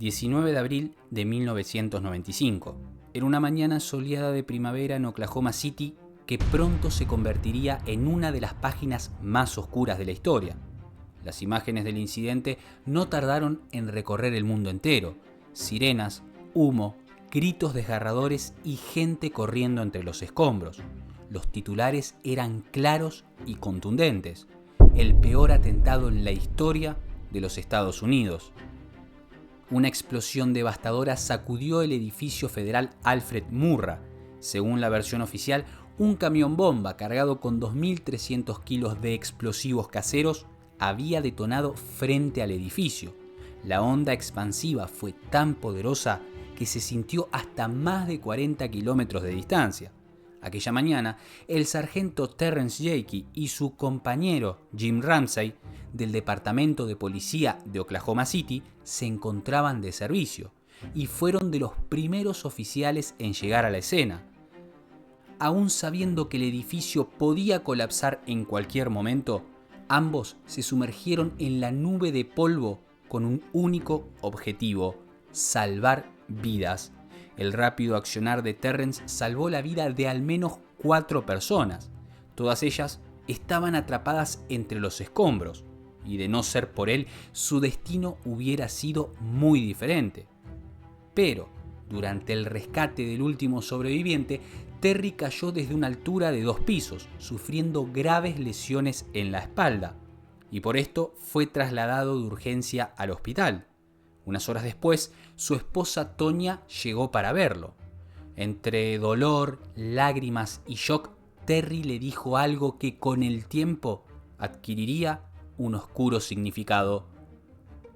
19 de abril de 1995. Era una mañana soleada de primavera en Oklahoma City que pronto se convertiría en una de las páginas más oscuras de la historia. Las imágenes del incidente no tardaron en recorrer el mundo entero. Sirenas, humo, gritos desgarradores y gente corriendo entre los escombros. Los titulares eran claros y contundentes. El peor atentado en la historia de los Estados Unidos. Una explosión devastadora sacudió el edificio federal Alfred Murrah. Según la versión oficial, un camión bomba cargado con 2.300 kilos de explosivos caseros había detonado frente al edificio. La onda expansiva fue tan poderosa que se sintió hasta más de 40 kilómetros de distancia. Aquella mañana, el sargento Terrence Jakey y su compañero Jim Ramsey del Departamento de Policía de Oklahoma City se encontraban de servicio y fueron de los primeros oficiales en llegar a la escena. Aún sabiendo que el edificio podía colapsar en cualquier momento, ambos se sumergieron en la nube de polvo con un único objetivo: salvar vidas. El rápido accionar de Terrence salvó la vida de al menos 4 personas. Todas ellas estaban atrapadas entre los escombros, y de no ser por él, su destino hubiera sido muy diferente. Pero, durante el rescate del último sobreviviente, Terry cayó desde una altura de 2 pisos, sufriendo graves lesiones en la espalda, y por esto fue trasladado de urgencia al hospital. Unas horas después, su esposa Tonya llegó para verlo. Entre dolor, lágrimas y shock, Terry le dijo algo que con el tiempo adquiriría un oscuro significado.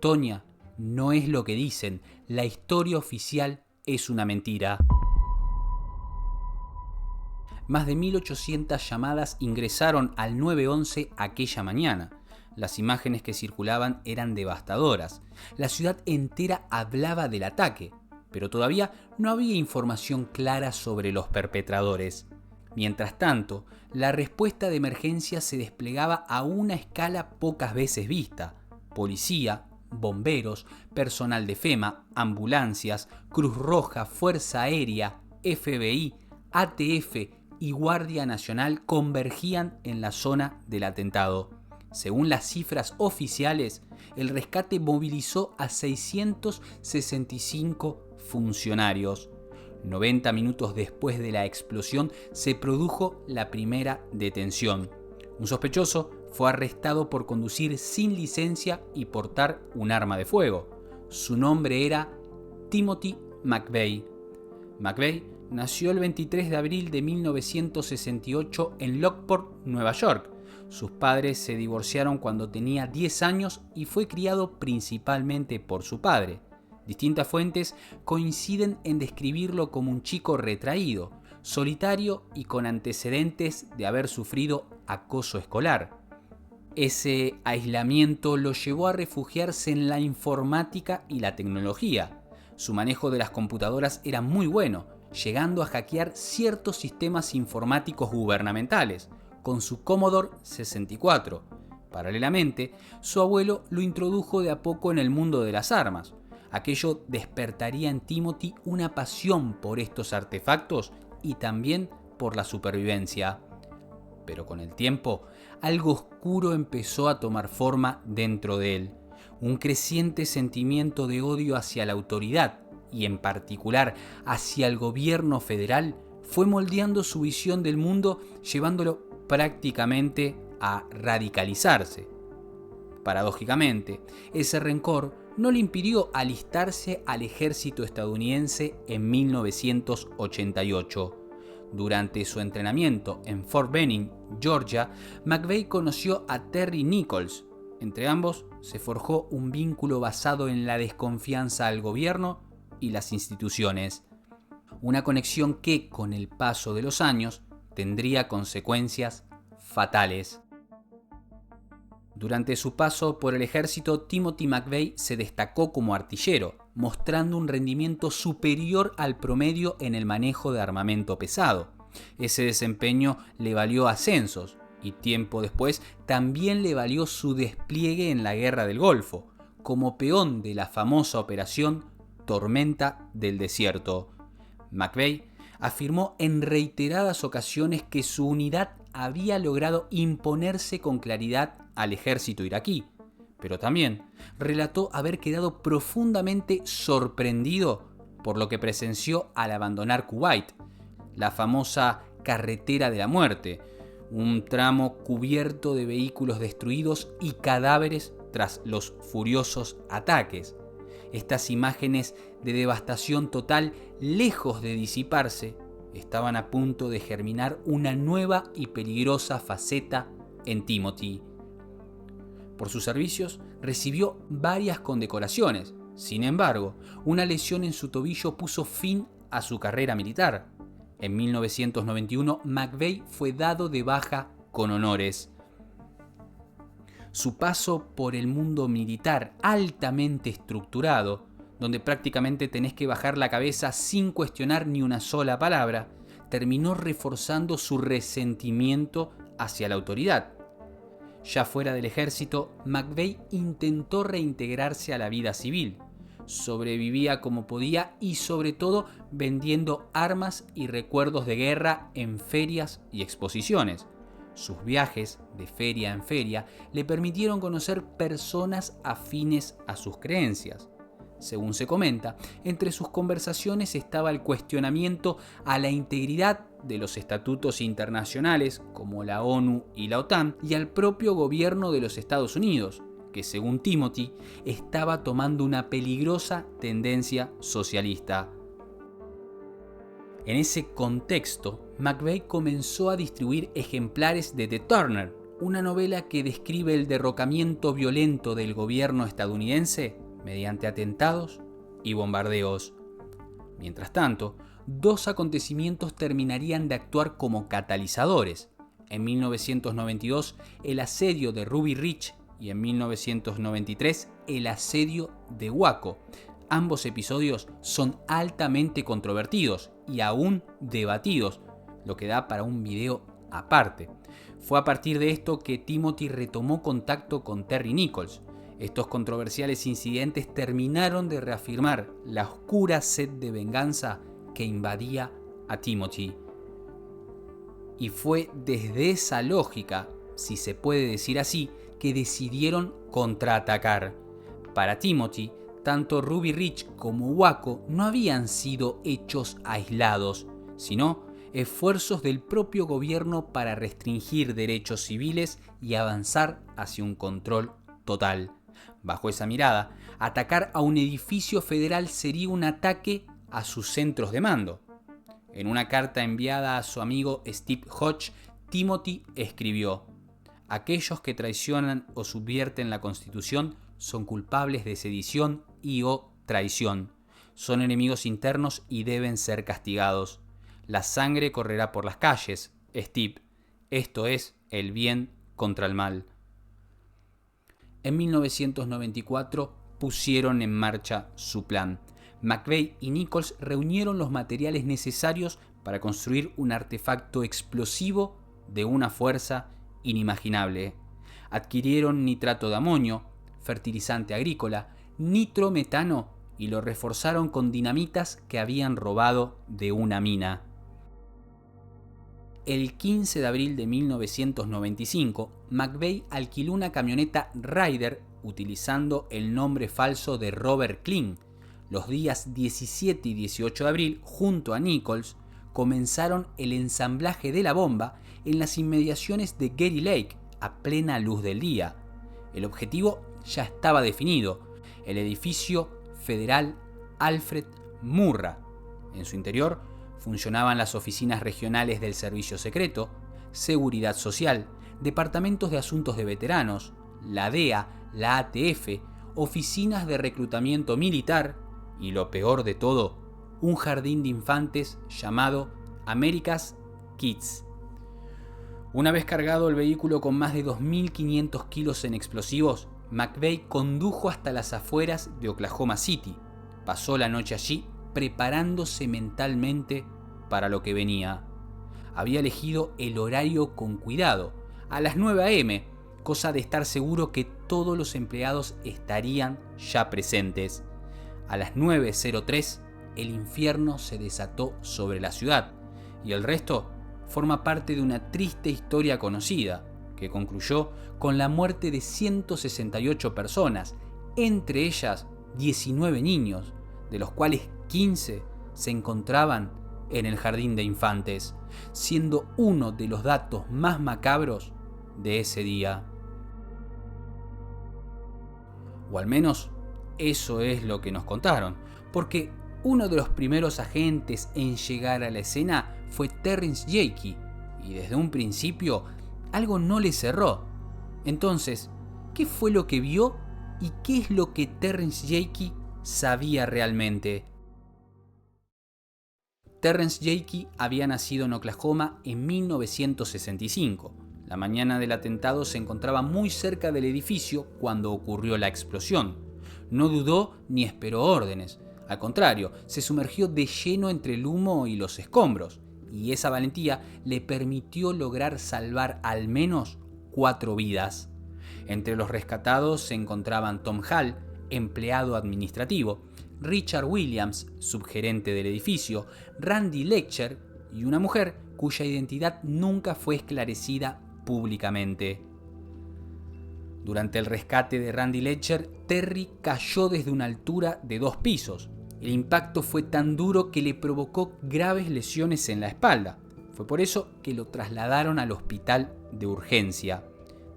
Tonya, no es lo que dicen, la historia oficial es una mentira. Más de 1.800 llamadas ingresaron al 911 aquella mañana. Las imágenes que circulaban eran devastadoras. La ciudad entera hablaba del ataque, pero todavía no había información clara sobre los perpetradores. Mientras tanto, la respuesta de emergencia se desplegaba a una escala pocas veces vista. Policía, bomberos, personal de FEMA, ambulancias, Cruz Roja, Fuerza Aérea, FBI, ATF y Guardia Nacional convergían en la zona del atentado. Según las cifras oficiales, el rescate movilizó a 665 funcionarios. 90 minutos después de la explosión se produjo la primera detención. Un sospechoso fue arrestado por conducir sin licencia y portar un arma de fuego. Su nombre era Timothy McVeigh. McVeigh nació el 23 de abril de 1968 en Lockport, Nueva York. Sus padres se divorciaron cuando tenía 10 años y fue criado principalmente por su padre. Distintas fuentes coinciden en describirlo como un chico retraído, solitario y con antecedentes de haber sufrido acoso escolar. Ese aislamiento lo llevó a refugiarse en la informática y la tecnología. Su manejo de las computadoras era muy bueno, llegando a hackear ciertos sistemas informáticos gubernamentales, con su Commodore 64. Paralelamente, su abuelo lo introdujo de a poco en el mundo de las armas. Aquello despertaría en Timothy una pasión por estos artefactos y también por la supervivencia. Pero con el tiempo, algo oscuro empezó a tomar forma dentro de él. Un creciente sentimiento de odio hacia la autoridad y en particular hacia el gobierno federal fue moldeando su visión del mundo, llevándolo prácticamente a radicalizarse. Paradójicamente, ese rencor no le impidió alistarse al ejército estadounidense en 1988. Durante su entrenamiento en Fort Benning, Georgia, McVeigh conoció a Terry Nichols. Entre ambos se forjó un vínculo basado en la desconfianza al gobierno y las instituciones. Una conexión que, con el paso de los años, tendría consecuencias fatales. Durante su paso por el ejército, Timothy McVeigh se destacó como artillero, mostrando un rendimiento superior al promedio en el manejo de armamento pesado. Ese desempeño le valió ascensos y tiempo después también le valió su despliegue en la Guerra del Golfo, como peón de la famosa operación tormenta del desierto. McVeigh afirmó en reiteradas ocasiones que su unidad había logrado imponerse con claridad al ejército iraquí, pero también relató haber quedado profundamente sorprendido por lo que presenció al abandonar Kuwait, la famosa carretera de la muerte, un tramo cubierto de vehículos destruidos y cadáveres tras los furiosos ataques. Estas imágenes de devastación total, lejos de disiparse, estaban a punto de germinar una nueva y peligrosa faceta en Timothy. Por sus servicios recibió varias condecoraciones. Sin embargo, una lesión en su tobillo puso fin a su carrera militar. En 1991, McVeigh fue dado de baja con honores. Su paso por el mundo militar altamente estructurado, donde prácticamente tenés que bajar la cabeza sin cuestionar ni una sola palabra, terminó reforzando su resentimiento hacia la autoridad. Ya fuera del ejército, McVeigh intentó reintegrarse a la vida civil. Sobrevivía como podía y sobre todo vendiendo armas y recuerdos de guerra en ferias y exposiciones. Sus viajes de feria en feria le permitieron conocer personas afines a sus creencias. Según se comenta, entre sus conversaciones estaba el cuestionamiento a la integridad de los estatutos internacionales como la ONU y la OTAN y al propio gobierno de los Estados Unidos, que según Timothy estaba tomando una peligrosa tendencia socialista. En ese contexto, McVeigh comenzó a distribuir ejemplares de The Turner, una novela que describe el derrocamiento violento del gobierno estadounidense mediante atentados y bombardeos. Mientras tanto, dos acontecimientos terminarían de actuar como catalizadores. En 1992, el asedio de Ruby Ridge y en 1993, el asedio de Waco. Ambos episodios son altamente controvertidos y aún debatidos, lo que da para un video aparte. Fue a partir de esto que Timothy retomó contacto con Terry Nichols. Estos controversiales incidentes terminaron de reafirmar la oscura sed de venganza que invadía a Timothy. Y fue desde esa lógica, si se puede decir así, que decidieron contraatacar. Para Timothy, tanto Ruby Ridge como Waco no habían sido hechos aislados, sino esfuerzos del propio gobierno para restringir derechos civiles y avanzar hacia un control total. Bajo esa mirada, atacar a un edificio federal sería un ataque a sus centros de mando. En una carta enviada a su amigo Steve Hodge, Timothy escribió: «Aquellos que traicionan o subvierten la Constitución son culpables de sedición y o traición. Son enemigos internos y deben ser castigados. La sangre correrá por las calles, Steve. Esto es el bien contra el mal». En 1994 pusieron en marcha su plan. McVeigh y Nichols reunieron los materiales necesarios para construir un artefacto explosivo de una fuerza inimaginable. Adquirieron nitrato de amonio, fertilizante agrícola, nitrometano y lo reforzaron con dinamitas que habían robado de una mina. El 15 de abril de 1995, McVeigh alquiló una camioneta Ryder utilizando el nombre falso de Robert Klein. Los días 17 y 18 de abril, junto a Nichols, comenzaron el ensamblaje de la bomba en las inmediaciones de Gary Lake, a plena luz del día. El objetivo ya estaba definido: el edificio federal Alfred Murrah. En su interior funcionaban las oficinas regionales del Servicio Secreto, Seguridad Social, departamentos de asuntos de veteranos, la DEA, la ATF, oficinas de reclutamiento militar y, lo peor de todo, un jardín de infantes llamado America's Kids. Una vez cargado el vehículo con más de 2.500 kilos en explosivos, McVeigh condujo hasta las afueras de Oklahoma City. Pasó la noche allí preparándose mentalmente para lo que venía. Había elegido el horario con cuidado, a las 9 a.m., cosa de estar seguro que todos los empleados estarían ya presentes. A las 9:03, el infierno se desató sobre la ciudad, y el resto forma parte de una triste historia conocida, que concluyó con la muerte de 168 personas, entre ellas 19 niños, de los cuales 15 se encontraban en el jardín de infantes, siendo uno de los datos más macabros de ese día. O al menos eso es lo que nos contaron, porque uno de los primeros agentes en llegar a la escena fue Terrence Jakey, y desde un principio algo no le cerró. Entonces, ¿qué fue lo que vio y qué es lo que Terrence Jakey sabía realmente? Terrence Jakey había nacido en Oklahoma en 1965. La mañana del atentado se encontraba muy cerca del edificio cuando ocurrió la explosión. No dudó ni esperó órdenes. Al contrario, se sumergió de lleno entre el humo y los escombros, y esa valentía le permitió lograr salvar al menos 4 vidas. Entre los rescatados se encontraban Tom Hall, empleado administrativo, Richard Williams, subgerente del edificio, Randy Letcher y una mujer cuya identidad nunca fue esclarecida públicamente. Durante el rescate de Randy Letcher, Terry cayó desde una altura de 2 pisos. El impacto fue tan duro que le provocó graves lesiones en la espalda. Fue por eso que lo trasladaron al hospital de urgencia.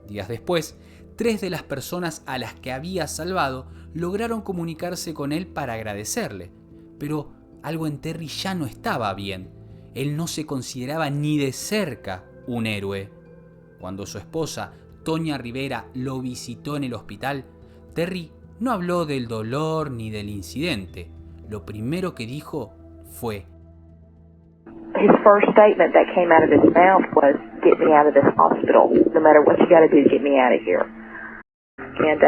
Días después, 3 de las personas a las que había salvado lograron comunicarse con él para agradecerle. Pero algo en Terry ya no estaba bien. Él no se consideraba ni de cerca un héroe. Cuando su esposa, Tonya Rivera, lo visitó en el hospital, Terry no habló del dolor ni del incidente. Lo primero que dijo fue: His first statement that came out of his mouth was, "Get me out of this hospital. No matter what you got to do, get me out of here." And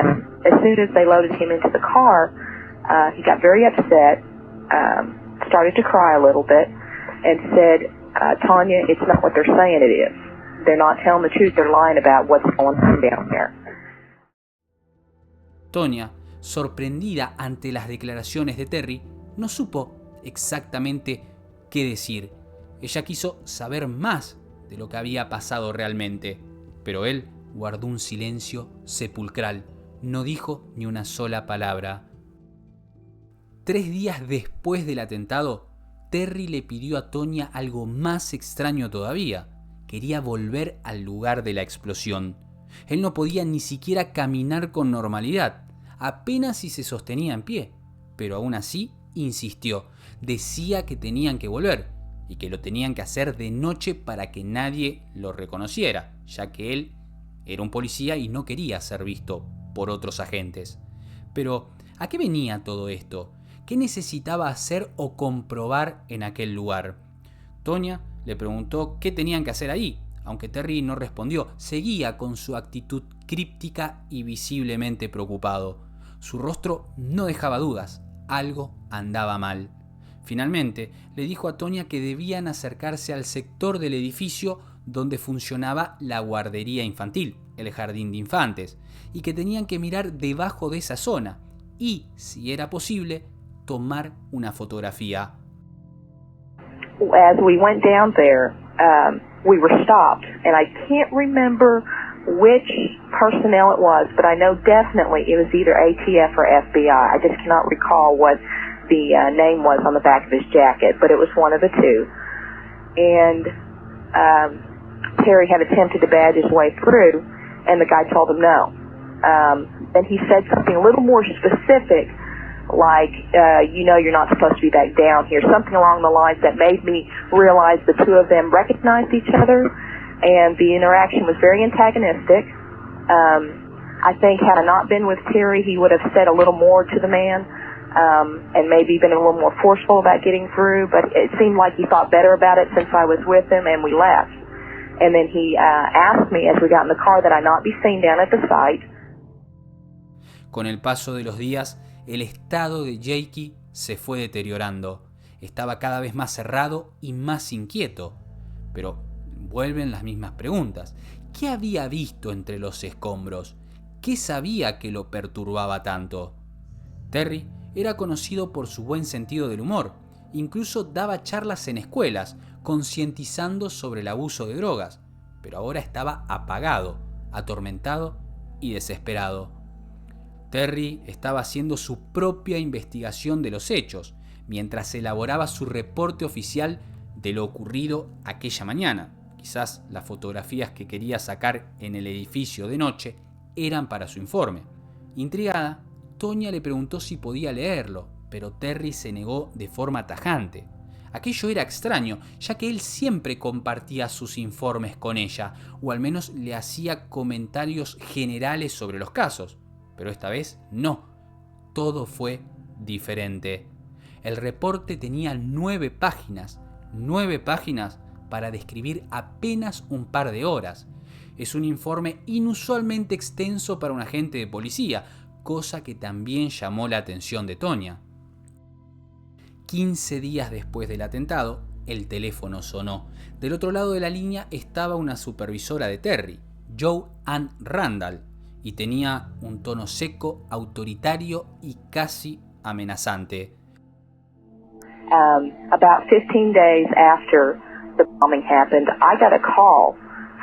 as soon as they loaded him into the car, he got very upset, started to cry a little bit, and said, "Tonya, it's not what they're saying it is. They're not telling the truth. They're lying about what's going on down there." Tonya, sorprendida ante las declaraciones de Terry, no supo exactamente qué decir. Ella quiso saber más de lo que había pasado realmente, pero él guardó un silencio sepulcral. No dijo ni una sola palabra. 3 días después del atentado, Terry le pidió a Tonya algo más extraño todavía. Quería volver al lugar de la explosión. Él no podía ni siquiera caminar con normalidad, apenas si se sostenía en pie, pero aún así insistió. Decía que tenían que volver y que lo tenían que hacer de noche para que nadie lo reconociera, ya que él era un policía y no quería ser visto por otros agentes. Pero, ¿a qué venía todo esto? ¿Qué necesitaba hacer o comprobar en aquel lugar? Tonya le preguntó qué tenían que hacer ahí, aunque Terry no respondió. Seguía con su actitud críptica y visiblemente preocupado. Su rostro no dejaba dudas, algo andaba mal. Finalmente, le dijo a Tonya que debían acercarse al sector del edificio donde funcionaba la guardería infantil, el jardín de infantes, y que tenían que mirar debajo de esa zona y, si era posible, tomar una fotografía. As we went down there, we were stopped, and I can't remember which personnel it was, but I know definitely it was either ATF or FBI. I just cannot recall what the name was on the back of his jacket, but it was one of the two. And Terry had attempted to badge his way through, and the guy told him no. Then he said something a little more specific, like, you're not supposed to be back down here, something along the lines that made me realize the two of them recognized each other, and the interaction was very antagonistic. I think had I not been with Terry, he would have said a little more to the man, and maybe been a little more forceful about getting through, but it seemed like he thought better about it since I was with him, and we left. And then he asked me as we got in the car that I not be seen down at the site. Con el paso de los días, el estado de Jakey se fue deteriorando. Estaba cada vez más cerrado y más inquieto. Pero vuelven las mismas preguntas. ¿Qué había visto entre los escombros? ¿Qué sabía que lo perturbaba tanto? Terry era conocido por su buen sentido del humor. Incluso daba charlas en escuelas, concientizando sobre el abuso de drogas. Pero ahora estaba apagado, atormentado y desesperado. Terry estaba haciendo su propia investigación de los hechos, mientras elaboraba su reporte oficial de lo ocurrido aquella mañana. Quizás las fotografías que quería sacar en el edificio de noche eran para su informe. Intrigada, Tonya le preguntó si podía leerlo, pero Terry se negó de forma tajante. Aquello era extraño, ya que él siempre compartía sus informes con ella, o al menos le hacía comentarios generales sobre los casos. Pero esta vez no, todo fue diferente. El reporte tenía 9 páginas para describir apenas un par de horas. Es un informe inusualmente extenso para un agente de policía, cosa que también llamó la atención de Tonya. 15 días después del atentado, el teléfono sonó. Del otro lado de la línea estaba una supervisora de Terry, Jo Ann Randall, y tenía un tono seco, autoritario y casi amenazante. About 15 days after the bombing happened, I got a call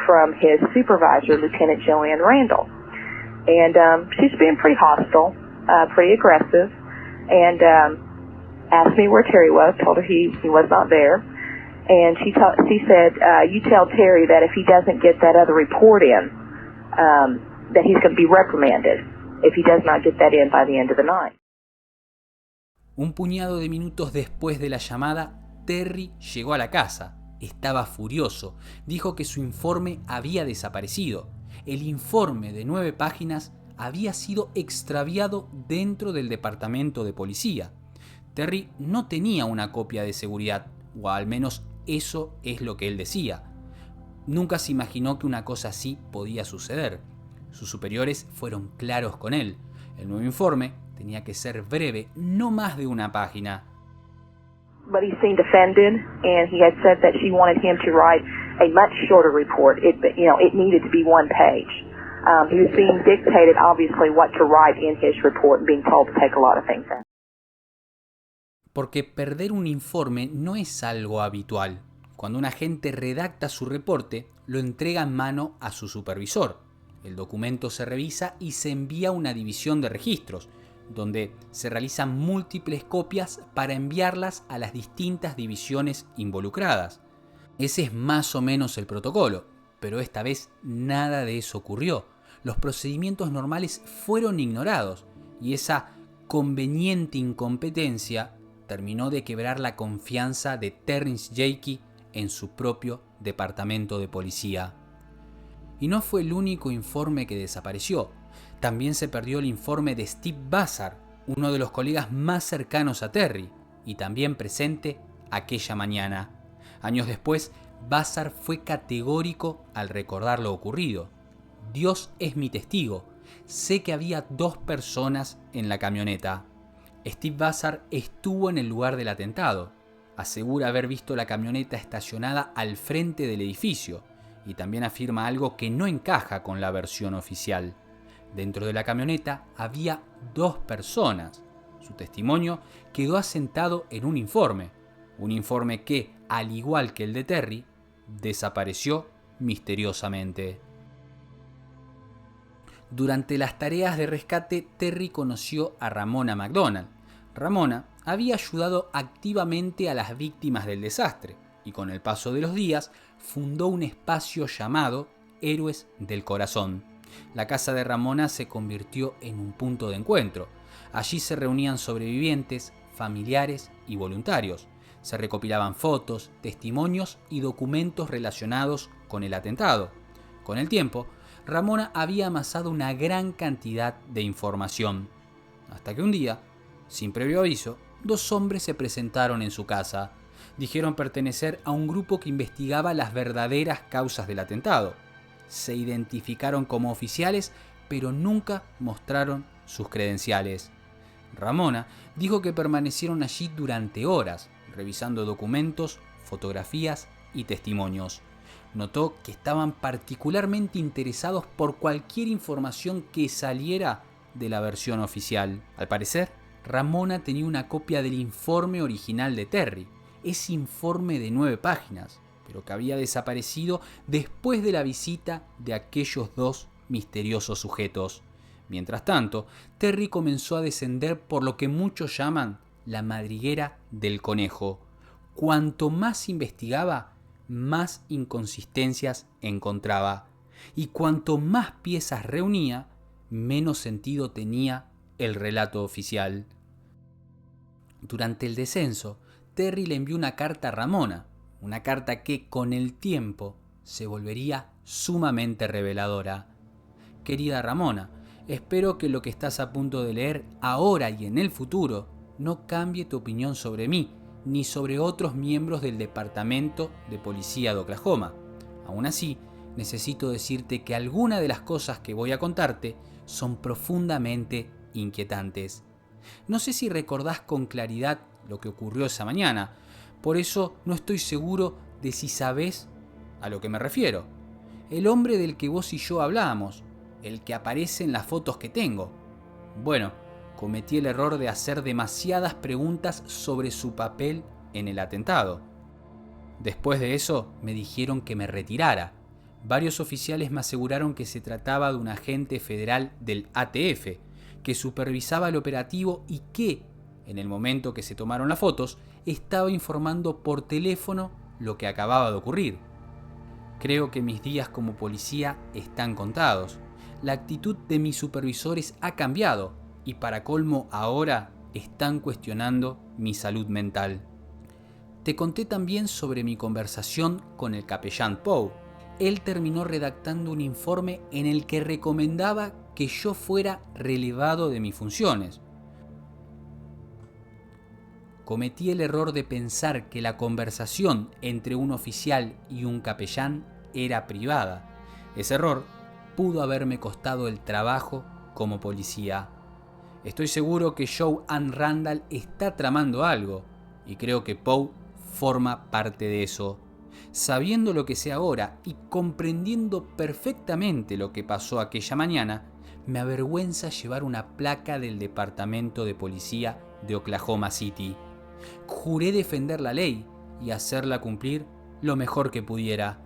from his supervisor, Lieutenant Joanne Randall. And she's being pretty hostile, pretty aggressive, and asked me where Terry was, told her he was not there. And she said, you tell Terry that if he doesn't get that other report in, that he's going to be reprimanded if he does not get that in by the end of the night. Un puñado de minutos después de la llamada, Terry llegó a la casa. Estaba furioso. Dijo que su informe había desaparecido. El informe de 9 páginas había sido extraviado dentro del departamento de policía. Terry no tenía una copia de seguridad, o al menos eso es lo que él decía. Nunca se imaginó que una cosa así podía suceder. Sus superiores fueron claros con él. El nuevo informe tenía que ser breve, no más de una página. But he seemed offended, and he had said that she wanted him to write a much shorter report. It needed to be 1 page. He was being dictated, obviously, what to write in his report and being told to take a lot of things out. Porque perder un informe no es algo habitual. Cuando un agente redacta su reporte, lo entrega en mano a su supervisor. El documento se revisa y se envía a una división de registros, donde se realizan múltiples copias para enviarlas a las distintas divisiones involucradas. Ese es más o menos el protocolo, pero esta vez nada de eso ocurrió. Los procedimientos normales fueron ignorados y esa conveniente incompetencia terminó de quebrar la confianza de Terrence Jakey en su propio departamento de policía. Y no fue el único informe que desapareció. También se perdió el informe de Steve Vassar, uno de los colegas más cercanos a Terry, y también presente aquella mañana. Años después, Vassar fue categórico al recordar lo ocurrido. Dios es mi testigo. Sé que había 2 personas en la camioneta. Steve Vassar estuvo en el lugar del atentado. Asegura haber visto la camioneta estacionada al frente del edificio y también afirma algo que no encaja con la versión oficial. Dentro de la camioneta había 2 personas. Su testimonio quedó asentado en un informe que, al igual que el de Terry, desapareció misteriosamente. Durante las tareas de rescate, Terry conoció a Ramona McDonald. Ramona había ayudado activamente a las víctimas del desastre y con el paso de los días fundó un espacio llamado Héroes del Corazón. La casa de Ramona se convirtió en un punto de encuentro. Allí se reunían sobrevivientes, familiares y voluntarios. Se recopilaban fotos, testimonios y documentos relacionados con el atentado. Con el tiempo, Ramona había amasado una gran cantidad de información. Hasta que un día, sin previo aviso, 2 hombres se presentaron en su casa. Dijeron pertenecer a un grupo que investigaba las verdaderas causas del atentado. Se identificaron como oficiales, pero nunca mostraron sus credenciales. Ramona dijo que permanecieron allí durante horas, revisando documentos, fotografías y testimonios. Notó que estaban particularmente interesados por cualquier información que saliera de la versión oficial. Al parecer, Ramona tenía una copia del informe original de Terry, ese informe de 9 páginas, pero que había desaparecido después de la visita de aquellos dos misteriosos sujetos. Mientras tanto, Terry comenzó a descender por lo que muchos llaman la madriguera del conejo. Cuanto más investigaba, más inconsistencias encontraba, y cuanto más piezas reunía, menos sentido tenía el relato oficial. Durante el descenso, Terry le envió una carta a Ramona, una carta que con el tiempo se volvería sumamente reveladora. Querida Ramona, espero que lo que estás a punto de leer ahora y en el futuro no cambie tu opinión sobre mí, ni sobre otros miembros del Departamento de Policía de Oklahoma. Aún así, necesito decirte que algunas de las cosas que voy a contarte son profundamente inquietantes. No sé si recordás con claridad lo que ocurrió esa mañana, por eso no estoy seguro de si sabés a lo que me refiero. El hombre del que vos y yo hablamos, el que aparece en las fotos que tengo. Bueno, cometí el error de hacer demasiadas preguntas sobre su papel en el atentado. Después de eso, me dijeron que me retirara. Varios oficiales me aseguraron que se trataba de un agente federal del ATF, que supervisaba el operativo y que, en el momento que se tomaron las fotos, estaba informando por teléfono lo que acababa de ocurrir. Creo que mis días como policía están contados. La actitud de mis supervisores ha cambiado y para colmo ahora están cuestionando mi salud mental. Te conté también sobre mi conversación con el capellán Poe. Él terminó redactando un informe en el que recomendaba que yo fuera relevado de mis funciones. Cometí el error de pensar que la conversación entre un oficial y un capellán era privada. Ese error pudo haberme costado el trabajo como policía. Estoy seguro que Joe Ann Randall está tramando algo, y creo que Poe forma parte de eso. Sabiendo lo que sé ahora y comprendiendo perfectamente lo que pasó aquella mañana, me avergüenza llevar una placa del Departamento de Policía de Oklahoma City. Juré defender la ley y hacerla cumplir lo mejor que pudiera.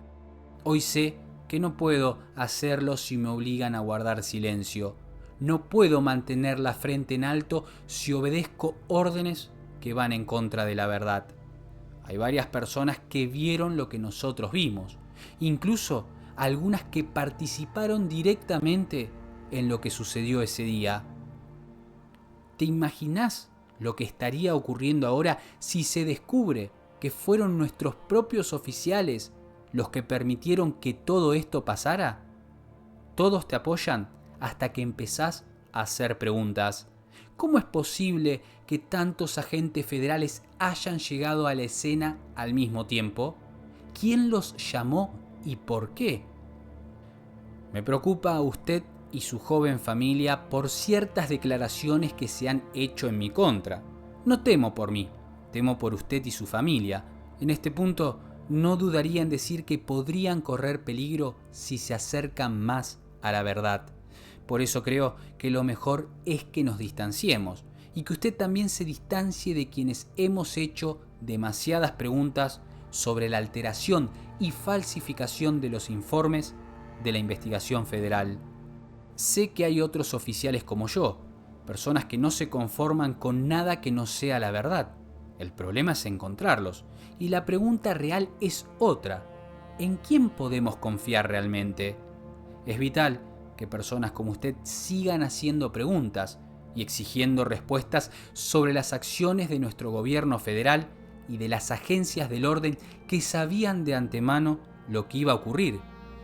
Hoy sé que no puedo hacerlo si me obligan a guardar silencio. No puedo mantener la frente en alto si obedezco órdenes que van en contra de la verdad. Hay varias personas que vieron lo que nosotros vimos, incluso algunas que participaron directamente en lo que sucedió ese día. ¿Te imaginás lo que estaría ocurriendo ahora si se descubre que fueron nuestros propios oficiales los que permitieron que todo esto pasara? Todos te apoyan hasta que empezás a hacer preguntas. ¿Cómo es posible que tantos agentes federales hayan llegado a la escena al mismo tiempo? ¿Quién los llamó y por qué? Me preocupa a usted y su joven familia por ciertas declaraciones que se han hecho en mi contra. No temo por mí, temo por usted y su familia. En este punto, no dudaría en decir que podrían correr peligro si se acercan más a la verdad. Por eso creo que lo mejor es que nos distanciemos y que usted también se distancie de quienes hemos hecho demasiadas preguntas sobre la alteración y falsificación de los informes de la investigación federal. Sé que hay otros oficiales como yo, personas que no se conforman con nada que no sea la verdad. El problema es encontrarlos, y la pregunta real es otra. ¿En quién podemos confiar realmente? Es vital que personas como usted sigan haciendo preguntas y exigiendo respuestas sobre las acciones de nuestro gobierno federal y de las agencias del orden que sabían de antemano lo que iba a ocurrir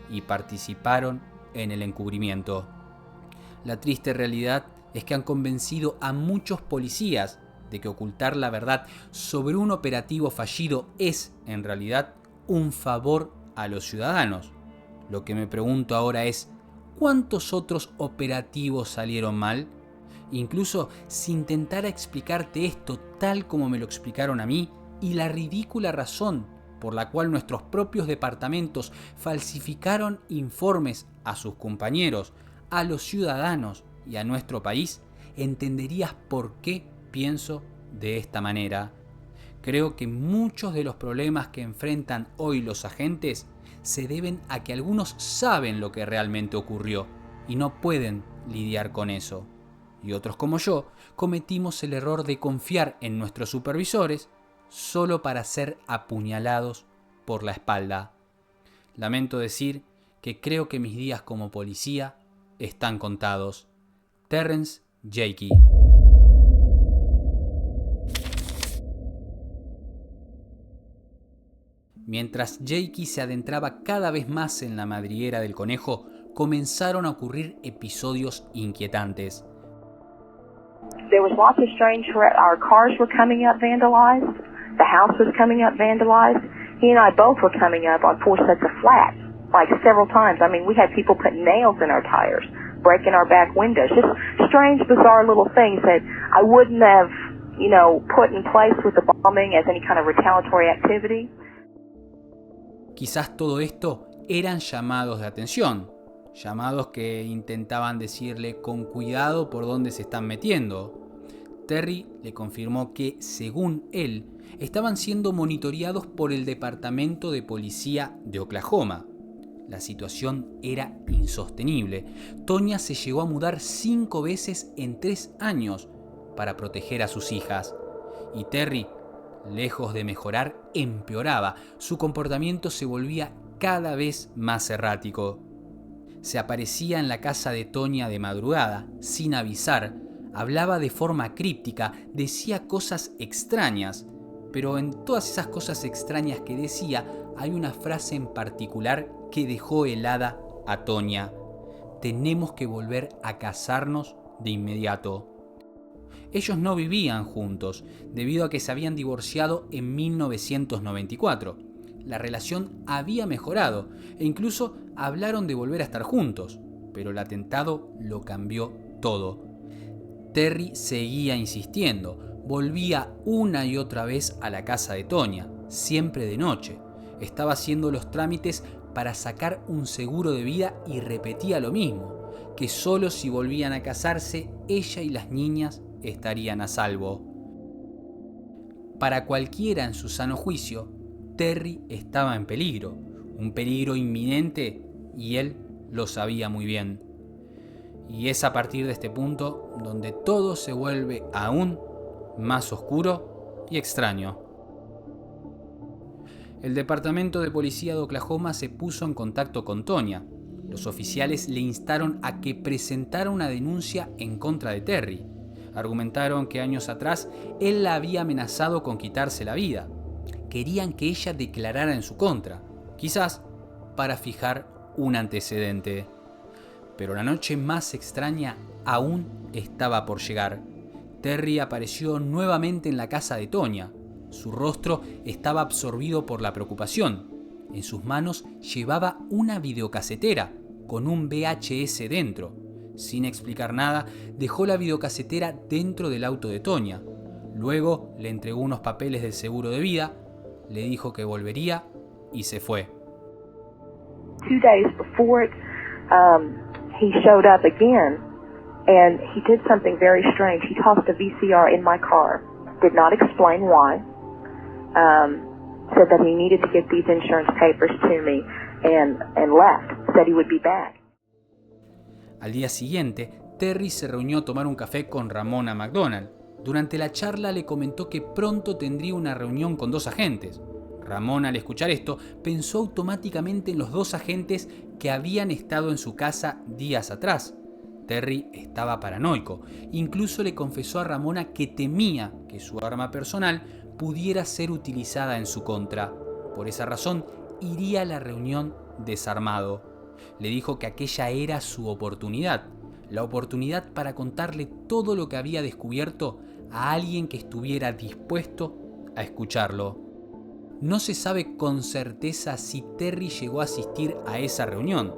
y participaron en el encubrimiento. La triste realidad es que han convencido a muchos policías de que ocultar la verdad sobre un operativo fallido es, en realidad, un favor a los ciudadanos. Lo que me pregunto ahora es, ¿cuántos otros operativos salieron mal? Incluso si intentara explicarte esto tal como me lo explicaron a mí y la ridícula razón por la cual nuestros propios departamentos falsificaron informes a sus compañeros, a los ciudadanos y a nuestro país, entenderías por qué pienso de esta manera. Creo que muchos de los problemas que enfrentan hoy los agentes se deben a que algunos saben lo que realmente ocurrió y no pueden lidiar con eso. Y otros como yo cometimos el error de confiar en nuestros supervisores solo para ser apuñalados por la espalda. Lamento decir que creo que mis días como policía están contados. Terrence Jakey. Mientras Jakey se adentraba cada vez más en la madriguera del conejo, comenzaron a ocurrir episodios inquietantes. There was lots of strange. Our cars were coming up vandalized. The house was coming up vandalized. He and I both were coming up on 4 sets of flats, like several times. I mean, we had people putting nails in our tires, breaking our back windows. Just strange, bizarre little things that I wouldn't have, put in place with the bombing as any kind of retaliatory activity. Quizás todo esto eran llamados de atención, llamados que intentaban decirle con cuidado por dónde se están metiendo. Terry le confirmó que, según él, estaban siendo monitoreados por el Departamento de Policía de Oklahoma. La situación era insostenible. Tonya se llegó a mudar 5 veces en 3 años para proteger a sus hijas. Y Terry, lejos de mejorar, empeoraba. Su comportamiento se volvía cada vez más errático. Se aparecía en la casa de Tonya de madrugada, sin avisar, hablaba de forma críptica, decía cosas extrañas, pero en todas esas cosas extrañas que decía hay una frase en particular que dejó helada a Tonya: tenemos que volver a casarnos de inmediato. Ellos no vivían juntos, debido a que se habían divorciado en 1994. La relación había mejorado e incluso hablaron de volver a estar juntos, pero el atentado lo cambió todo. Terry seguía insistiendo, volvía una y otra vez a la casa de Tonya, siempre de noche. Estaba haciendo los trámites para sacar un seguro de vida y repetía lo mismo, que solo si volvían a casarse, ella y las niñas estarían a salvo. Para cualquiera en su sano juicio, Terry estaba en peligro, un peligro inminente, y él lo sabía muy bien. Y es a partir de este punto donde todo se vuelve aún más oscuro y extraño. El Departamento de Policía de Oklahoma se puso en contacto con Tonya. Los oficiales le instaron a que presentara una denuncia en contra de Terry. Argumentaron que años atrás él la había amenazado con quitarse la vida. Querían que ella declarara en su contra, quizás para fijar un antecedente. Pero la noche más extraña aún estaba por llegar. Terry apareció nuevamente en la casa de Tonya. Su rostro estaba absorbido por la preocupación. En sus manos llevaba una videocasetera con un VHS dentro. Sin explicar nada, dejó la videocasetera dentro del auto de Tonya. Luego le entregó unos papeles del seguro de vida, le dijo que volvería y se fue. 2 days before it, he showed up again, and he did something very strange. He tossed a VCR in my car, did not explain why, said that he needed to get these insurance papers to me, and left, said he would be back. Al día siguiente, Terry se reunió a tomar un café con Ramona McDonald. Durante la charla le comentó que pronto tendría una reunión con 2 agentes. Ramona, al escuchar esto, pensó automáticamente en los 2 agentes que habían estado en su casa días atrás. Terry estaba paranoico. Incluso le confesó a Ramona que temía que su arma personal pudiera ser utilizada en su contra. Por esa razón, iría a la reunión desarmado. Le dijo que aquella era su oportunidad, la oportunidad para contarle todo lo que había descubierto a alguien que estuviera dispuesto a escucharlo. No se sabe con certeza si Terry llegó a asistir a esa reunión.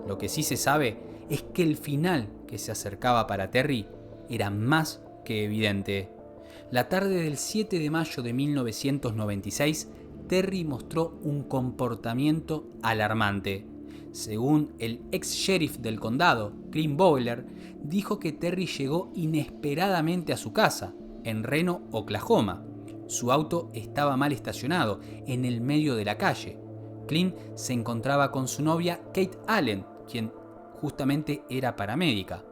Lo que sí se sabe es que el final que se acercaba para Terry era más que evidente. La tarde del 7 de mayo de 1996, Terry mostró un comportamiento alarmante. Según el ex sheriff del condado, Clint Boyler, dijo que Terry llegó inesperadamente a su casa. en Reno, Oklahoma. Su auto estaba mal estacionado, en el medio de la calle. Clint se encontraba con su novia Kate Allen, quien justamente era paramédica.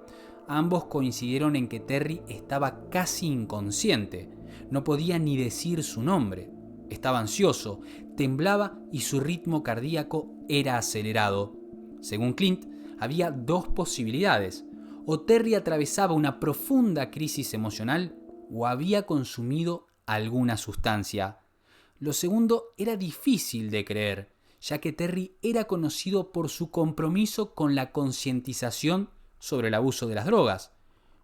Ambos coincidieron en que Terry estaba casi inconsciente. No podía ni decir su nombre. Estaba ansioso, temblaba y su ritmo cardíaco era acelerado. Según Clint, había dos posibilidades. O Terry atravesaba una profunda crisis emocional o había consumido alguna sustancia. Lo segundo era difícil de creer, ya que Terry era conocido por su compromiso con la concientización sobre el abuso de las drogas.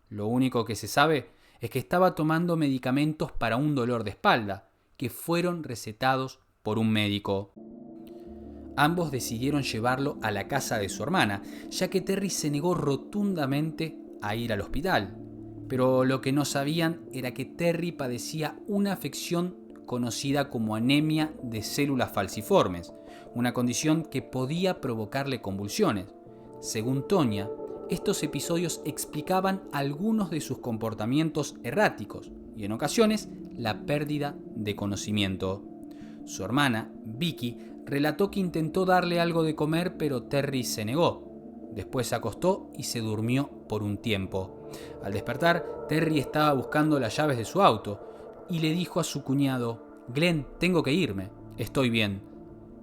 Lo único que se sabe es que estaba tomando medicamentos para un dolor de espalda, que fueron recetados por un médico. Ambos decidieron llevarlo a la casa de su hermana, ya que Terry se negó rotundamente a ir al hospital. Pero lo que no sabían era que Terry padecía una afección conocida como anemia de células falciformes, una condición que podía provocarle convulsiones. Según Tonya, estos episodios explicaban algunos de sus comportamientos erráticos y en ocasiones la pérdida de conocimiento. Su hermana, Vicky, relató que intentó darle algo de comer, pero Terry se negó. Después se acostó y se durmió por un tiempo. Al despertar, Terry estaba buscando las llaves de su auto y le dijo a su cuñado: «Glenn, tengo que irme, estoy bien».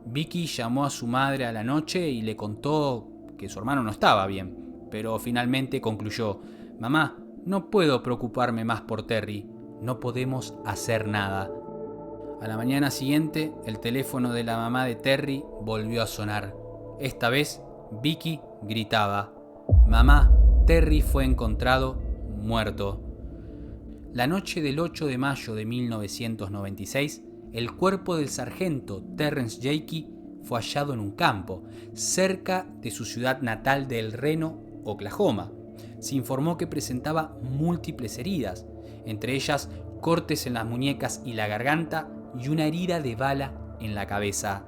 Vicky llamó a su madre a la noche y le contó que su hermano no estaba bien, pero finalmente concluyó: «Mamá, no puedo preocuparme más por Terry, no podemos hacer nada». A la mañana siguiente, el teléfono de la mamá de Terry volvió a sonar. Esta vez, Vicky gritaba: «Mamá, Terry fue encontrado muerto». La noche del 8 de mayo de 1996, el cuerpo del sargento Terrence Jakey fue hallado en un campo, cerca de su ciudad natal de El Reno, Oklahoma. Se informó que presentaba múltiples heridas, entre ellas cortes en las muñecas y la garganta y una herida de bala en la cabeza.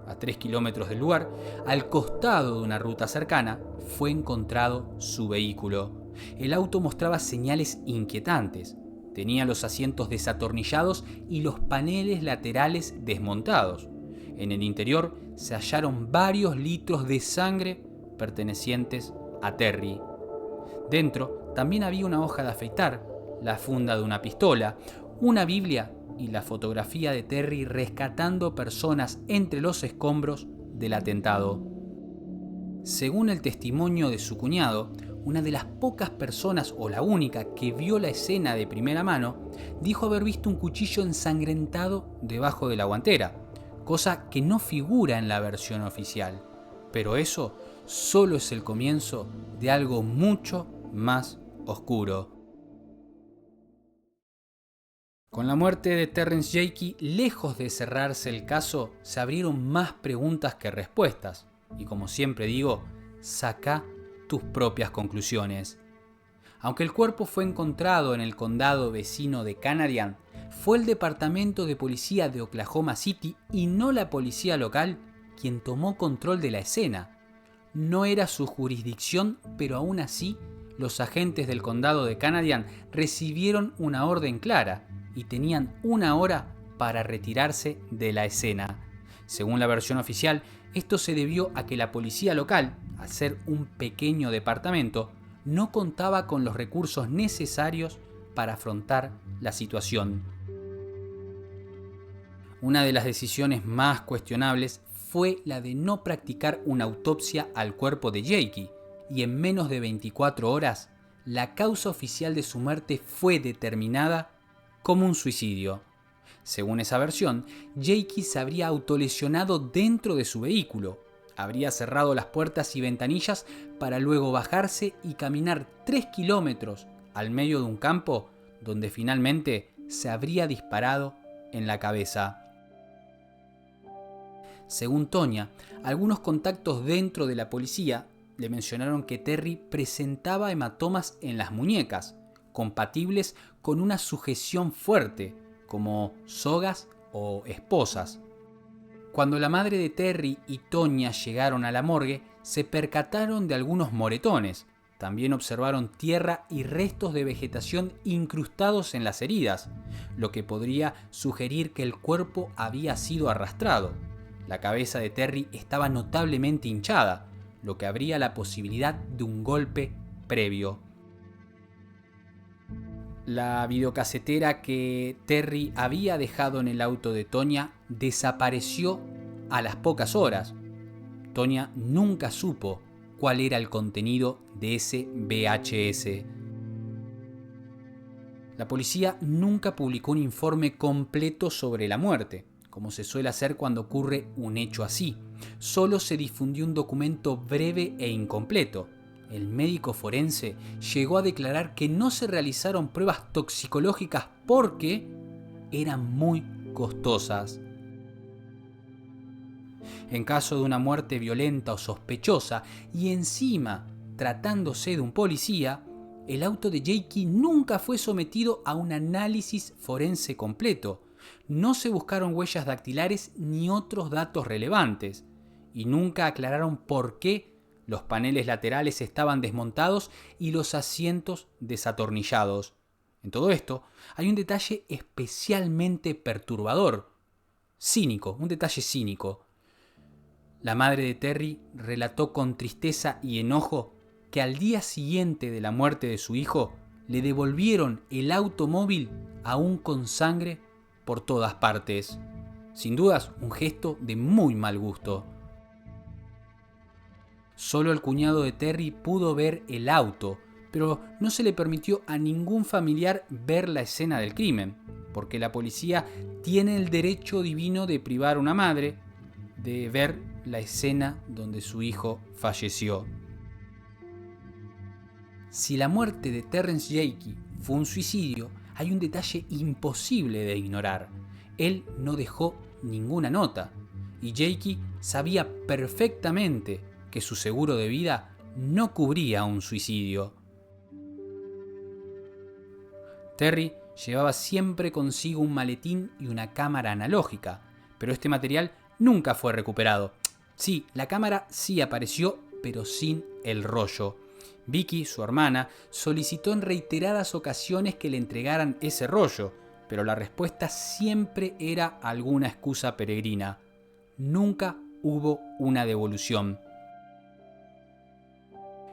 A 3 kilómetros del lugar, al costado de una ruta cercana, fue encontrado su vehículo. El auto mostraba señales inquietantes. Tenía los asientos desatornillados y los paneles laterales desmontados. En el interior se hallaron varios litros de sangre pertenecientes a Terry. Dentro también había una hoja de afeitar, la funda de una pistola, una Biblia y la fotografía de Terry rescatando personas entre los escombros del atentado. Según el testimonio de su cuñado, una de las pocas personas o la única que vio la escena de primera mano, dijo haber visto un cuchillo ensangrentado debajo de la guantera, cosa que no figura en la versión oficial. Pero eso solo es el comienzo de algo mucho más oscuro. Con la muerte de Terrence Jakey, lejos de cerrarse el caso, se abrieron más preguntas que respuestas. Y como siempre digo, saca tus propias conclusiones. Aunque el cuerpo fue encontrado en el condado vecino de Canadian, fue el Departamento de Policía de Oklahoma City y no la policía local quien tomó control de la escena. No era su jurisdicción, pero aún así, los agentes del condado de Canadian recibieron una orden clara y tenían 1 hora para retirarse de la escena. Según la versión oficial, esto se debió a que la policía local, al ser un pequeño departamento, no contaba con los recursos necesarios para afrontar la situación. Una de las decisiones más cuestionables fue la de no practicar una autopsia al cuerpo de Jakey, y en menos de 24 horas, la causa oficial de su muerte fue determinada como un suicidio. Según esa versión, Jakey se habría autolesionado dentro de su vehículo. Habría cerrado las puertas y ventanillas para luego bajarse y caminar 3 kilómetros al medio de un campo donde finalmente se habría disparado en la cabeza. Según Tonya, algunos contactos dentro de la policía le mencionaron que Terry presentaba hematomas en las muñecas, compatibles con una sujeción fuerte, como sogas o esposas. Cuando la madre de Terry y Tonya llegaron a la morgue, se percataron de algunos moretones, También observaron tierra y restos de vegetación incrustados en las heridas, lo que podría sugerir que el cuerpo había sido arrastrado. La cabeza de Terry estaba notablemente hinchada, lo que abría la posibilidad de un golpe previo. La videocasetera que Terry había dejado en el auto de Tonya desapareció a las pocas horas. Tonya nunca supo cuál era el contenido de ese VHS. La policía nunca publicó un informe completo sobre la muerte, como se suele hacer cuando ocurre un hecho así. Solo se difundió un documento breve e incompleto. El médico forense llegó a declarar que no se realizaron pruebas toxicológicas porque eran muy costosas. En caso de una muerte violenta o sospechosa, y encima tratándose de un policía, el auto de Jakey nunca fue sometido a un análisis forense completo. No se buscaron huellas dactilares ni otros datos relevantes, y nunca aclararon por qué los paneles laterales estaban desmontados y los asientos desatornillados. En todo esto hay un detalle especialmente perturbador, cínico, un detalle cínico. La madre de Terry relató con tristeza y enojo que al día siguiente de la muerte de su hijo le devolvieron el automóvil aún con sangre por todas partes. Sin dudas, un gesto de muy mal gusto. Solo el cuñado de Terry pudo ver el auto, pero no se le permitió a ningún familiar ver la escena del crimen, porque la policía tiene el derecho divino de privar a una madre de ver la escena donde su hijo falleció. Si la muerte de Terrence Jakey fue un suicidio, hay un detalle imposible de ignorar. Él no dejó ninguna nota, y Jakey sabía perfectamente que su seguro de vida no cubría un suicidio. Terry llevaba siempre consigo un maletín y una cámara analógica, pero este material nunca fue recuperado. Sí, la cámara sí apareció, pero sin el rollo. Vicky, su hermana, solicitó en reiteradas ocasiones que le entregaran ese rollo, pero la respuesta siempre era alguna excusa peregrina. Nunca hubo una devolución.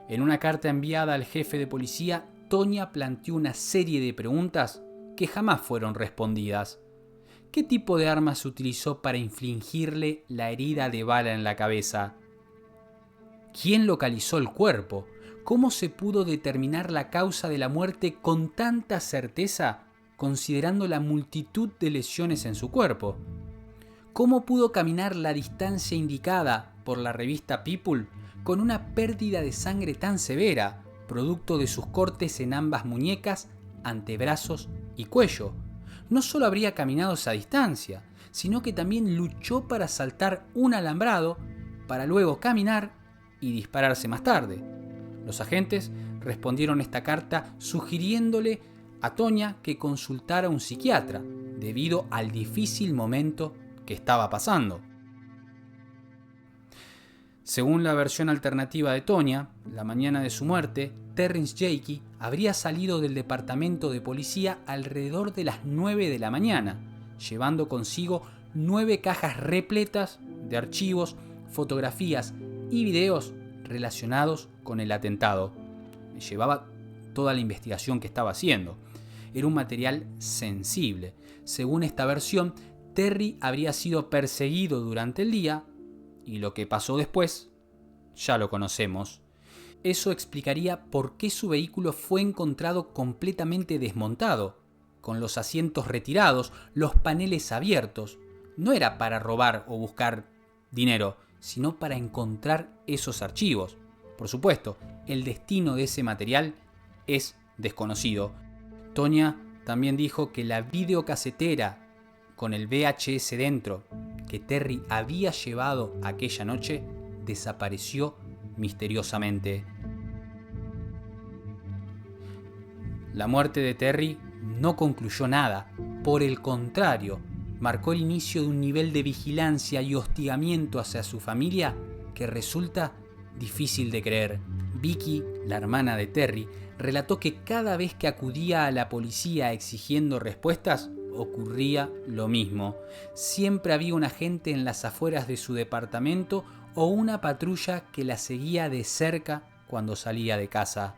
En una carta enviada al jefe de policía, Tonya planteó una serie de preguntas que jamás fueron respondidas. ¿Qué tipo de arma se utilizó para infligirle la herida de bala en la cabeza? ¿Quién localizó el cuerpo? ¿Cómo se pudo determinar la causa de la muerte con tanta certeza, considerando la multitud de lesiones en su cuerpo? ¿Cómo pudo caminar la distancia indicada por la revista People con una pérdida de sangre tan severa, producto de sus cortes en ambas muñecas, antebrazos y cuello? No solo habría caminado esa distancia, sino que también luchó para saltar un alambrado, para luego caminar y dispararse más tarde. Los agentes respondieron esta carta sugiriéndole a Tonya que consultara a un psiquiatra, debido al difícil momento que estaba pasando. Según la versión alternativa de Tonya, la mañana de su muerte, Terrence Jakey habría salido del departamento de policía alrededor de las 9 de la mañana, llevando consigo 9 cajas repletas de archivos, fotografías y videos relacionados con el atentado. Llevaba toda la investigación que estaba haciendo. Era un material sensible. Según esta versión, Terry habría sido perseguido durante el día y lo que pasó después ya lo conocemos. Eso explicaría por qué su vehículo fue encontrado completamente desmontado, con los asientos retirados, los paneles abiertos. No era para robar o buscar dinero, sino para encontrar esos archivos. Por supuesto, el destino de ese material es desconocido. Tonya también dijo que la videocasetera con el VHS dentro que Terry había llevado aquella noche desapareció misteriosamente. La muerte de Terry no concluyó nada, por el contrario, marcó el inicio de un nivel de vigilancia y hostigamiento hacia su familia que resulta difícil de creer. Vicky, la hermana de Terry, relató que cada vez que acudía a la policía exigiendo respuestas, ocurría lo mismo. Siempre había un agente en las afueras de su departamento o una patrulla que la seguía de cerca cuando salía de casa.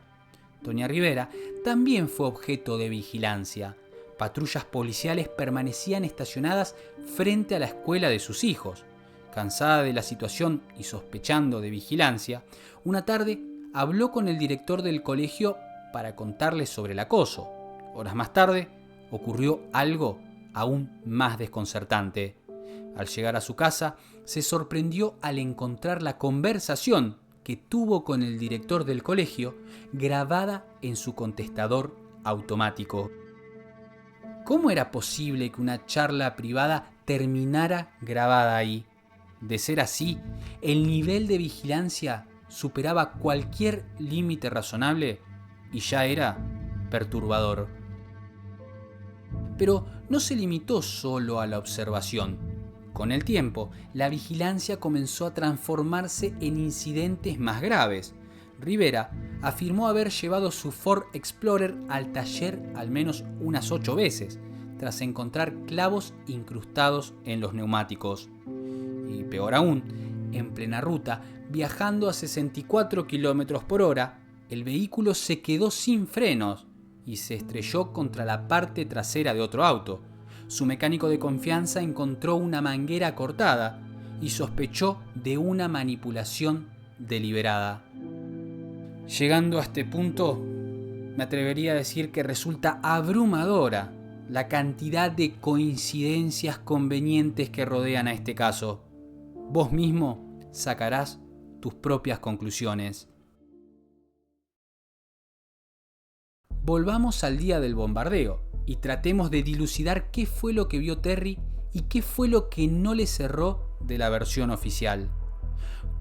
Doña Rivera también fue objeto de vigilancia. Patrullas policiales permanecían estacionadas frente a la escuela de sus hijos. Cansada de la situación y sospechando de vigilancia, una tarde habló con el director del colegio para contarle sobre el acoso. Horas más tarde, ocurrió algo aún más desconcertante. Al llegar a su casa, se sorprendió al encontrar la conversación que tuvo con el director del colegio grabada en su contestador automático. ¿Cómo era posible que una charla privada terminara grabada ahí? De ser así, el nivel de vigilancia superaba cualquier límite razonable y ya era perturbador. Pero no se limitó solo a la observación. Con el tiempo, la vigilancia comenzó a transformarse en incidentes más graves. Rivera afirmó haber llevado su Ford Explorer al taller al menos unas 8 veces, tras encontrar clavos incrustados en los neumáticos. Y peor aún, en plena ruta, viajando a 64 km por hora, el vehículo se quedó sin frenos y se estrelló contra la parte trasera de otro auto. Su mecánico de confianza encontró una manguera cortada y sospechó de una manipulación deliberada. Llegando a este punto, me atrevería a decir que resulta abrumadora la cantidad de coincidencias convenientes que rodean a este caso. Vos mismo sacarás tus propias conclusiones. Volvamos al día del bombardeo y tratemos de dilucidar qué fue lo que vio Terry y qué fue lo que no le cerró de la versión oficial.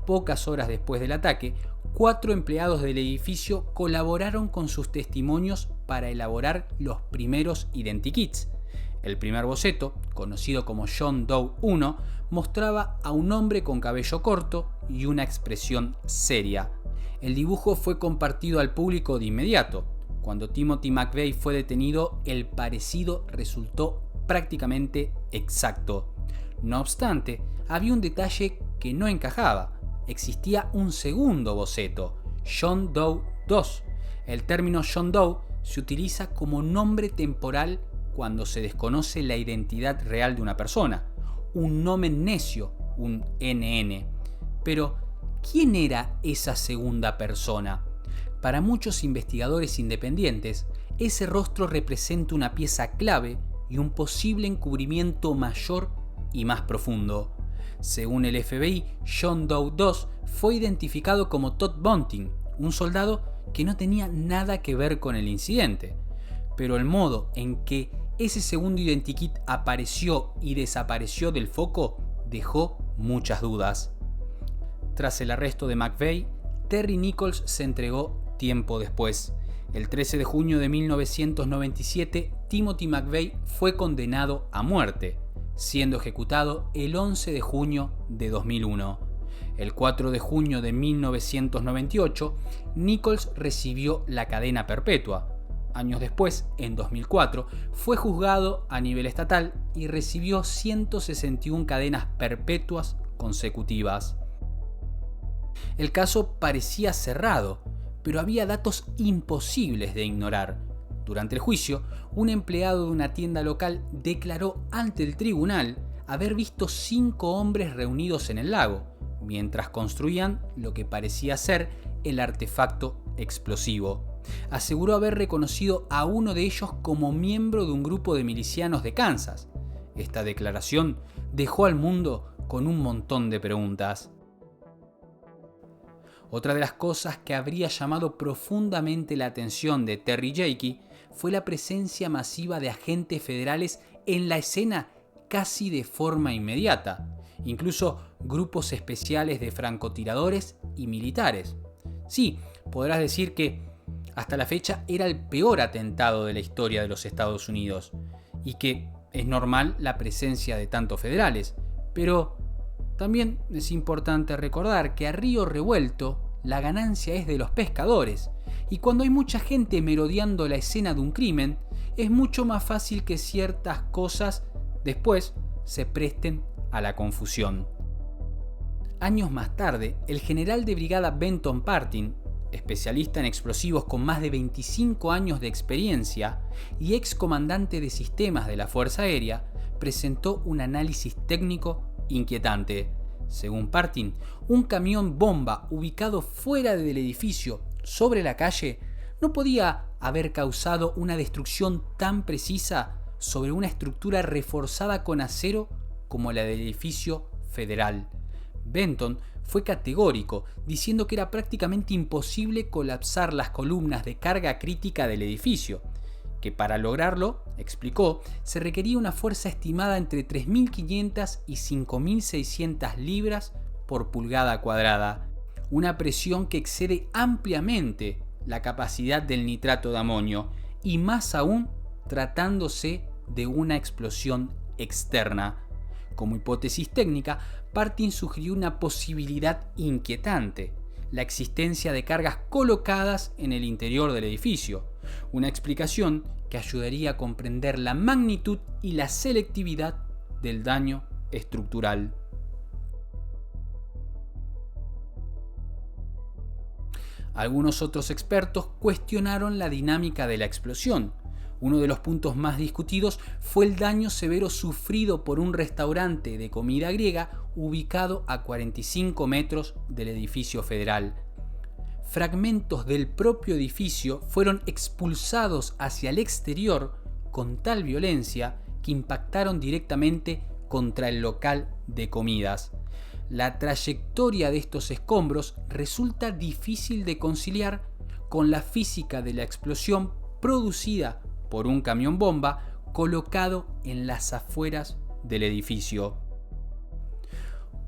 Pocas horas después del ataque, 4 empleados del edificio colaboraron con sus testimonios para elaborar los primeros identikits. El primer boceto, conocido como John Doe 1, mostraba a un hombre con cabello corto y una expresión seria. El dibujo fue compartido al público de inmediato. Cuando Timothy McVeigh fue detenido, el parecido resultó prácticamente exacto. No obstante, había un detalle que no encajaba. Existía un segundo boceto, John Doe 2. El término John Doe se utiliza como nombre temporal cuando se desconoce la identidad real de una persona, un nomen necio, un NN. Pero, ¿quién era esa segunda persona? Para muchos investigadores independientes, ese rostro representa una pieza clave y un posible encubrimiento mayor y más profundo. Según el FBI, John Doe 2 fue identificado como Todd Bunting, un soldado que no tenía nada que ver con el incidente. Pero el modo en que ese segundo identikit apareció y desapareció del foco dejó muchas dudas. Tras el arresto de McVeigh, Terry Nichols se entregó tiempo después. El 13 de junio de 1997, Timothy McVeigh fue condenado a muerte, siendo ejecutado el 11 de junio de 2001. El 4 de junio de 1998, Nichols recibió la cadena perpetua. Años después, en 2004, fue juzgado a nivel estatal y recibió 161 cadenas perpetuas consecutivas. El caso parecía cerrado, pero había datos imposibles de ignorar. Durante el juicio, un empleado de una tienda local declaró ante el tribunal haber visto 5 hombres reunidos en el lago, mientras construían lo que parecía ser el artefacto explosivo. Aseguró haber reconocido a uno de ellos como miembro de un grupo de milicianos de Kansas. Esta declaración dejó al mundo con un montón de preguntas. Otra de las cosas que habría llamado profundamente la atención de Terry Jakey fue la presencia masiva de agentes federales en la escena casi de forma inmediata, incluso grupos especiales de francotiradores y militares. Sí, podrás decir que hasta la fecha era el peor atentado de la historia de los Estados Unidos y que es normal la presencia de tantos federales, pero también es importante recordar que a río revuelto la ganancia es de los pescadores, y cuando hay mucha gente merodeando la escena de un crimen, es mucho más fácil que ciertas cosas después se presten a la confusión. Años más tarde, el general de brigada Benton Partin, especialista en explosivos con más de 25 años de experiencia y excomandante de sistemas de la Fuerza Aérea, presentó un análisis técnico inquietante. Según Partin, un camión bomba ubicado fuera del edificio sobre la calle no podía haber causado una destrucción tan precisa sobre una estructura reforzada con acero como la del edificio federal. Benton fue categórico, diciendo que era prácticamente imposible colapsar las columnas de carga crítica del edificio, que para lograrlo, explicó, se requería una fuerza estimada entre 3.500 y 5.600 libras por pulgada cuadrada, una presión que excede ampliamente la capacidad del nitrato de amonio, y más aún tratándose de una explosión externa. Como hipótesis técnica, Partin sugirió una posibilidad inquietante: la existencia de cargas colocadas en el interior del edificio, una explicación que ayudaría a comprender la magnitud y la selectividad del daño estructural. Algunos otros expertos cuestionaron la dinámica de la explosión. Uno de los puntos más discutidos fue el daño severo sufrido por un restaurante de comida griega ubicado a 45 metros del edificio federal. Fragmentos del propio edificio fueron expulsados hacia el exterior con tal violencia que impactaron directamente contra el local de comidas. La trayectoria de estos escombros resulta difícil de conciliar con la física de la explosión producida por un camión bomba colocado en las afueras del edificio.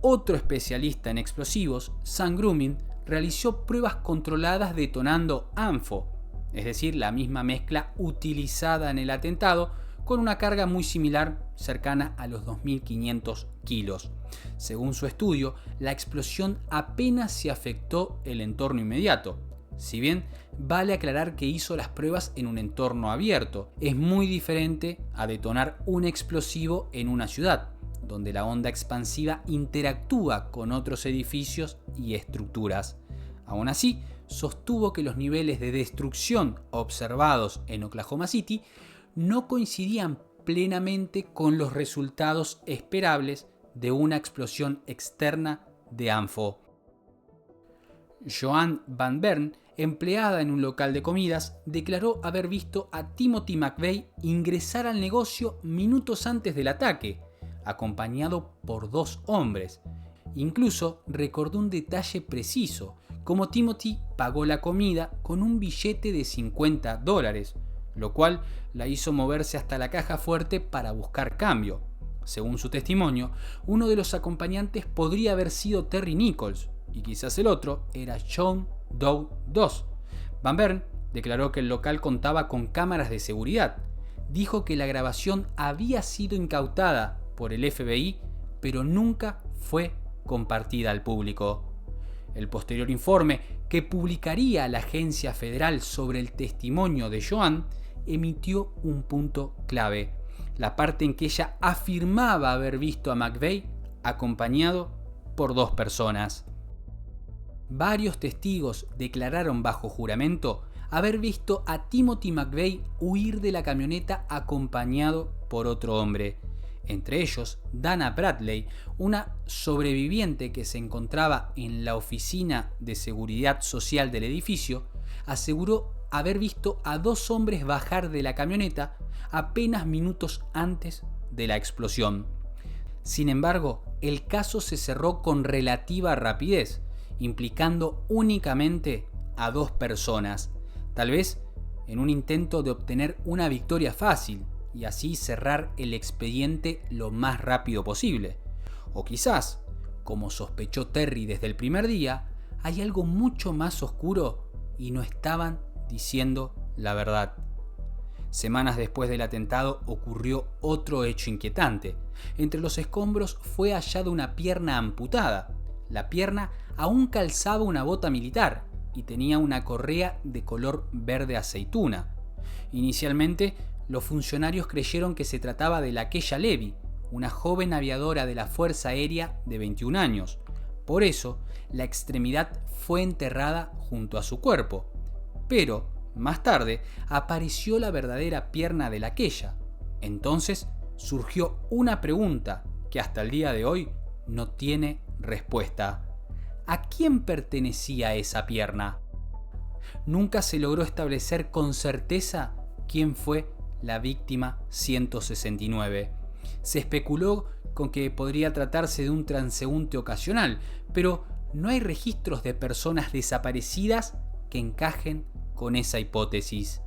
Otro especialista en explosivos, Sam Grumin, realizó pruebas controladas detonando ANFO, es decir, la misma mezcla utilizada en el atentado, con una carga muy similar, cercana a los 2.500 kilos. Según su estudio, la explosión apenas se afectó el entorno inmediato. Si bien vale aclarar que hizo las pruebas en un entorno abierto, es muy diferente a detonar un explosivo en una ciudad, donde la onda expansiva interactúa con otros edificios y estructuras. Aún así, sostuvo que los niveles de destrucción observados en Oklahoma City no coincidían plenamente con los resultados esperables de una explosión externa de ANFO. Joanne Van Bern, empleada en un local de comidas, declaró haber visto a Timothy McVeigh ingresar al negocio minutos antes del ataque, acompañado por 2 hombres. Incluso recordó un detalle preciso, como Timothy pagó la comida con un billete de $50, lo cual la hizo moverse hasta la caja fuerte para buscar cambio. Según su testimonio, uno de los acompañantes podría haber sido Terry Nichols, y quizás el otro era John Doe II. Van Bern declaró que el local contaba con cámaras de seguridad. Dijo que la grabación había sido incautada por el FBI, pero nunca fue compartida al público. El posterior informe que publicaría la agencia federal sobre el testimonio de Joanne emitió un punto clave: la parte en que ella afirmaba haber visto a McVeigh acompañado por 2 personas. Varios testigos declararon bajo juramento haber visto a Timothy McVeigh huir de la camioneta acompañado por otro hombre. Entre ellos, Dana Bradley, una sobreviviente que se encontraba en la oficina de seguridad social del edificio, aseguró haber visto a 2 hombres bajar de la camioneta apenas minutos antes de la explosión. Sin embargo, el caso se cerró con relativa rapidez, implicando únicamente a 2 personas, tal vez en un intento de obtener una victoria fácil y así cerrar el expediente lo más rápido posible. O quizás, como sospechó Terry desde el primer día, hay algo mucho más oscuro y no estaban diciendo la verdad. Semanas después del atentado ocurrió otro hecho inquietante. Entre los escombros fue hallada una pierna amputada. la pierna aún calzaba una bota militar y tenía una correa de color verde aceituna. Inicialmente, los funcionarios creyeron que se trataba de Lakeya Levy, una joven aviadora de la Fuerza Aérea de 21 años. Por eso, la extremidad fue enterrada junto a su cuerpo. Pero, más tarde, apareció la verdadera pierna de Lakeya. Entonces, surgió una pregunta que hasta el día de hoy no tiene respuesta. ¿A quién pertenecía esa pierna? Nunca se logró establecer con certeza quién fue la víctima 169. Se especuló con que podría tratarse de un transeúnte ocasional, pero no hay registros de personas desaparecidas que encajen con esa hipótesis.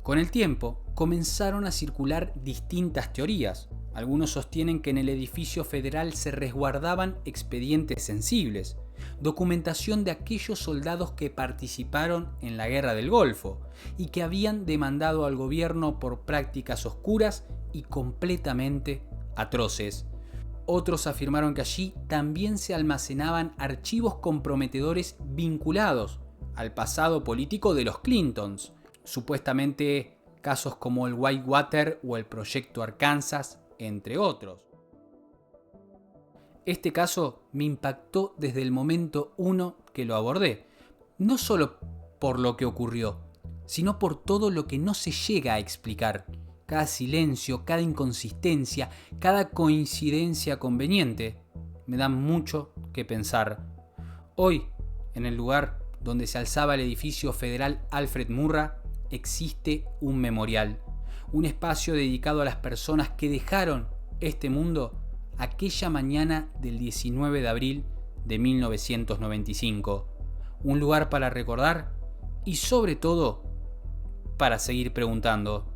Con el tiempo, comenzaron a circular distintas teorías. Algunos sostienen que en el edificio federal se resguardaban expedientes sensibles, documentación de aquellos soldados que participaron en la Guerra del Golfo y que habían demandado al gobierno por prácticas oscuras y completamente atroces. Otros afirmaron que allí también se almacenaban archivos comprometedores vinculados al pasado político de los Clintons, supuestamente casos como el Whitewater o el Proyecto Arkansas, entre otros. Este caso me impactó desde el momento 1 que lo abordé, no solo por lo que ocurrió, sino por todo lo que no se llega a explicar. Cada silencio, cada inconsistencia, cada coincidencia conveniente me dan mucho que pensar. Hoy, en el lugar donde se alzaba el edificio federal Alfred Murrah, existe un memorial, un espacio dedicado a las personas que dejaron este mundo aquella mañana del 19 de abril de 1995. Un lugar para recordar y sobre todo para seguir preguntando.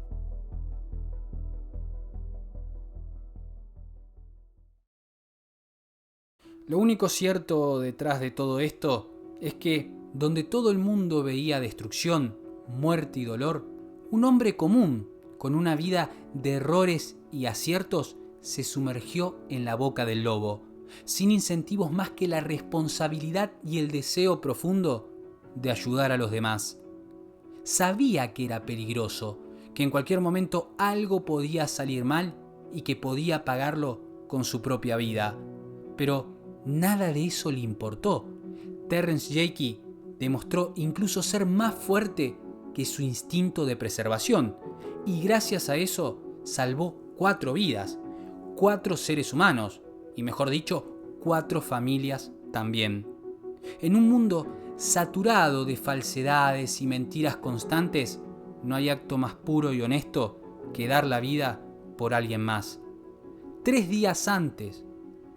Lo único cierto detrás de todo esto es que donde todo el mundo veía destrucción, muerte y dolor, un hombre común, con una vida de errores y aciertos, se sumergió en la boca del lobo, sin incentivos más que la responsabilidad y el deseo profundo de ayudar a los demás. Sabía que era peligroso, que en cualquier momento algo podía salir mal y que podía pagarlo con su propia vida. Pero nada de eso le importó. Terrence Jakey demostró incluso ser más fuerte que su instinto de preservación y gracias a eso salvó 4 vidas, 4 seres humanos y mejor dicho, 4 familias también. En un mundo saturado de falsedades y mentiras constantes, no hay acto más puro y honesto que dar la vida por alguien más. 3 días antes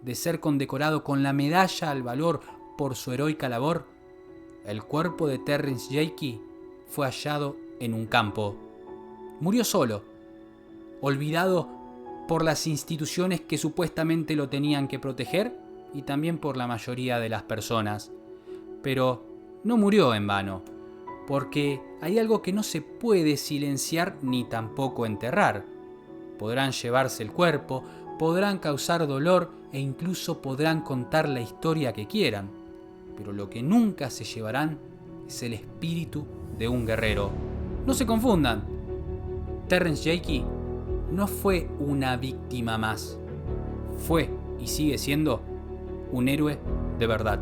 de ser condecorado con la medalla al valor por su heroica labor, el cuerpo de Terrence Jakey fue hallado en un campo. Murió solo, olvidado por las instituciones que supuestamente lo tenían que proteger y también por la mayoría de las personas. Pero no murió en vano, porque hay algo que no se puede silenciar ni tampoco enterrar. Podrán llevarse el cuerpo, podrán causar dolor e incluso podrán contar la historia que quieran, pero lo que nunca se llevarán es el espíritu de un guerrero. No se confundan, Terrence Jakey no fue una víctima más, fue y sigue siendo un héroe de verdad.